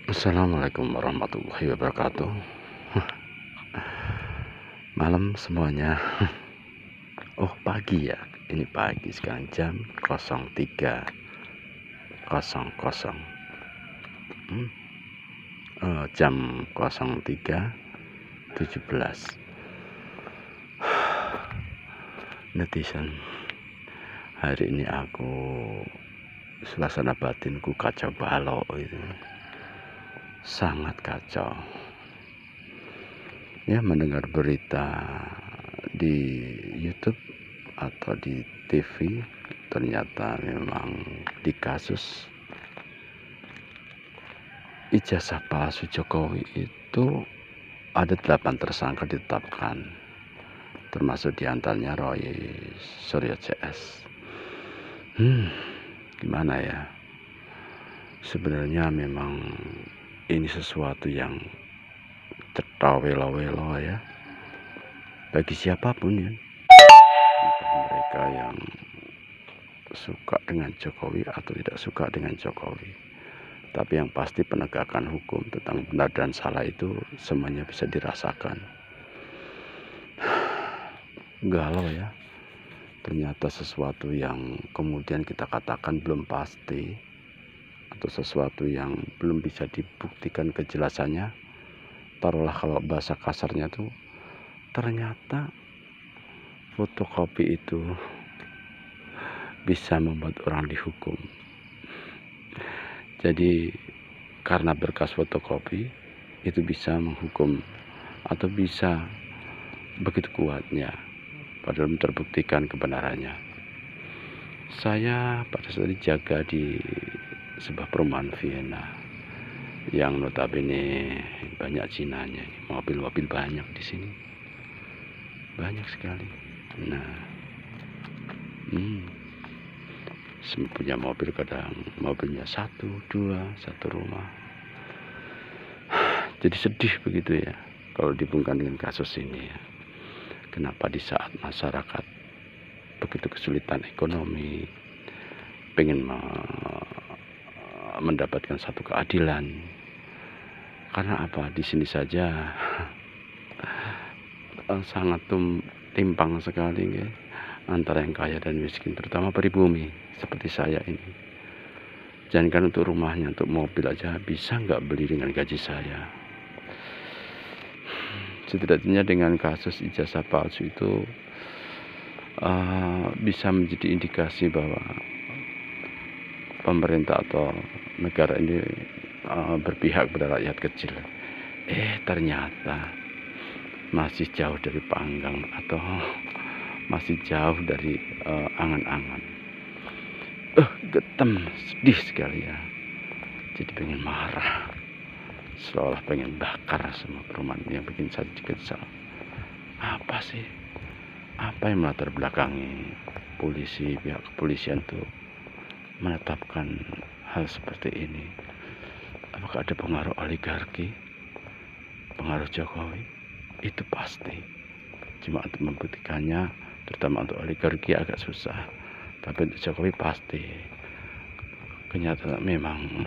Assalamualaikum warahmatullahi wabarakatuh. Malam semuanya. Oh, pagi ya. Ini pagi sekarang jam 03.00. Jam 03.17. Netizen, hari ini aku suasana batinku kacau balau itu. Sangat kacau. Ya, mendengar berita di YouTube atau di TV, ternyata memang di kasus ijazah palsu Jokowi itu ada 8 tersangka ditetapkan, termasuk diantaranya Roy Suryo CS. Gimana ya, sebenarnya memang ini sesuatu yang cetha welo-welo ya, bagi siapapun ya, entah mereka yang suka dengan Jokowi atau tidak suka dengan Jokowi. Tapi yang pasti penegakan hukum tentang benar dan salah itu semuanya bisa dirasakan. Galau ya, ternyata sesuatu yang kemudian kita katakan belum pasti atau sesuatu yang belum bisa dibuktikan kejelasannya, taruhlah kalau bahasa kasarnya tuh, ternyata fotokopi itu bisa membuat orang dihukum. Jadi karena berkas fotokopi itu bisa menghukum atau bisa begitu kuatnya padahal terbuktikan kebenarannya. Saya pada saat dijaga di sebuah perumahan Vienna yang notabene banyak Cinanya, mobil-mobil banyak di sini, banyak sekali. Nah, punya mobil, kadang mobilnya 1, 2, satu rumah. Jadi sedih begitu ya kalau dihubungkan dengan kasus ini ya. Kenapa di saat masyarakat begitu kesulitan ekonomi, pengen mendapatkan satu keadilan, karena apa, di sini saja sangat timpang sekali ya, antara yang kaya dan miskin, terutama pribumi seperti saya ini. Jangankan untuk rumahnya, untuk mobil aja bisa nggak beli dengan gaji saya. Setidaknya dengan kasus ijazah palsu itu bisa menjadi indikasi bahwa pemerintah atau negara ini berpihak pada rakyat kecil. Ternyata masih jauh dari panggang atau masih jauh dari angan-angan. Getem, sedih sekali ya. Jadi pengen marah, seolah pengen bakar semua perumahan yang bikin saya kesal. Apa sih? Apa yang melatar belakangi pihak kepolisian tuh menetapkan hal seperti ini? Apakah ada pengaruh oligarki, pengaruh Jokowi? Itu pasti. Cuma untuk membuktikannya, terutama untuk oligarki agak susah. Tapi untuk Jokowi pasti. Kenyataan memang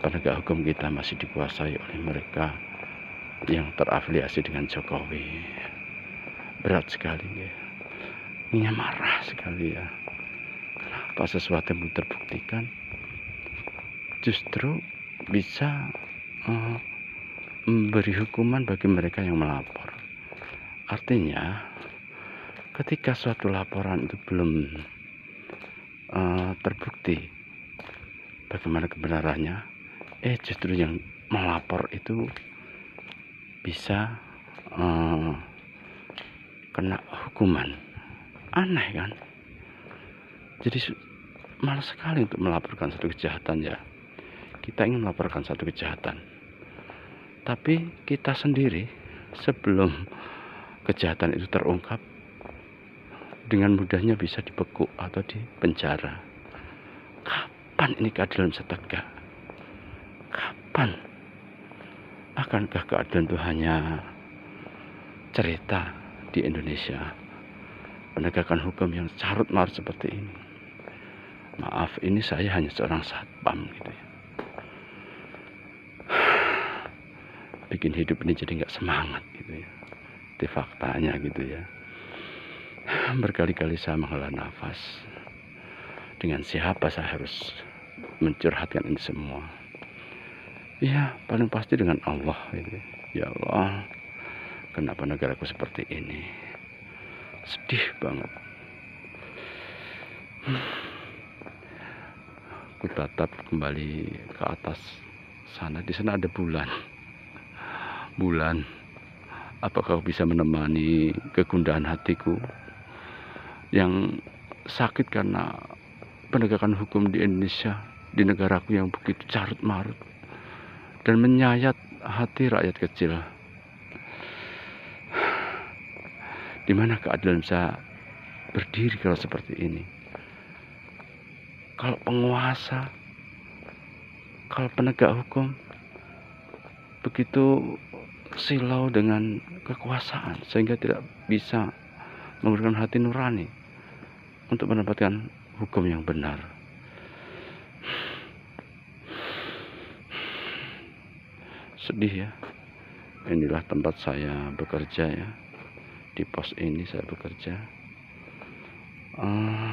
penegak hukum kita masih dikuasai oleh mereka yang terafiliasi dengan Jokowi. Berat sekali ya. Ini marah sekali ya. Kenapa sesuatu yang terbuktikan justru bisa memberi hukuman bagi mereka yang melapor. Artinya ketika suatu laporan itu belum terbukti bagaimana kebenarannya, justru yang melapor itu bisa kena hukuman. Aneh kan? Jadi malas sekali untuk melaporkan satu kejahatan ya. Kita ingin melaporkan satu kejahatan, tapi kita sendiri sebelum kejahatan itu terungkap dengan mudahnya bisa dibekuk atau dipenjara. Kapan ini keadilan bisa tegak? Kapan? Akankah keadilan itu hanya cerita di Indonesia? Penegakan hukum yang carut marut seperti ini Maaf, ini saya hanya seorang satpam gitu ya. Bikin hidup ini jadi nggak semangat gitu ya. Itu faktanya gitu ya. Berkali-kali saya menghela nafas. Dengan siapa saya harus mencurhatkan ini semua? Ya, paling pasti dengan Allah gitu ya. Ya Allah, kenapa negaraku seperti ini? Sedih banget. Aku tatap kembali ke atas sana. Di sana ada bulan. Bulan, apakah kau bisa menemani kegundahan hatiku yang sakit karena penegakan hukum di Indonesia, di negaraku yang begitu carut marut dan menyayat hati rakyat kecil? Di mana keadilan bisa berdiri kalau seperti ini? Kalau penguasa, kalau penegak hukum begitu silau dengan kekuasaan sehingga tidak bisa memberikan hati nurani untuk mendapatkan hukum yang benar. Sedih ya. Inilah tempat saya bekerja ya. Di pos ini saya bekerja.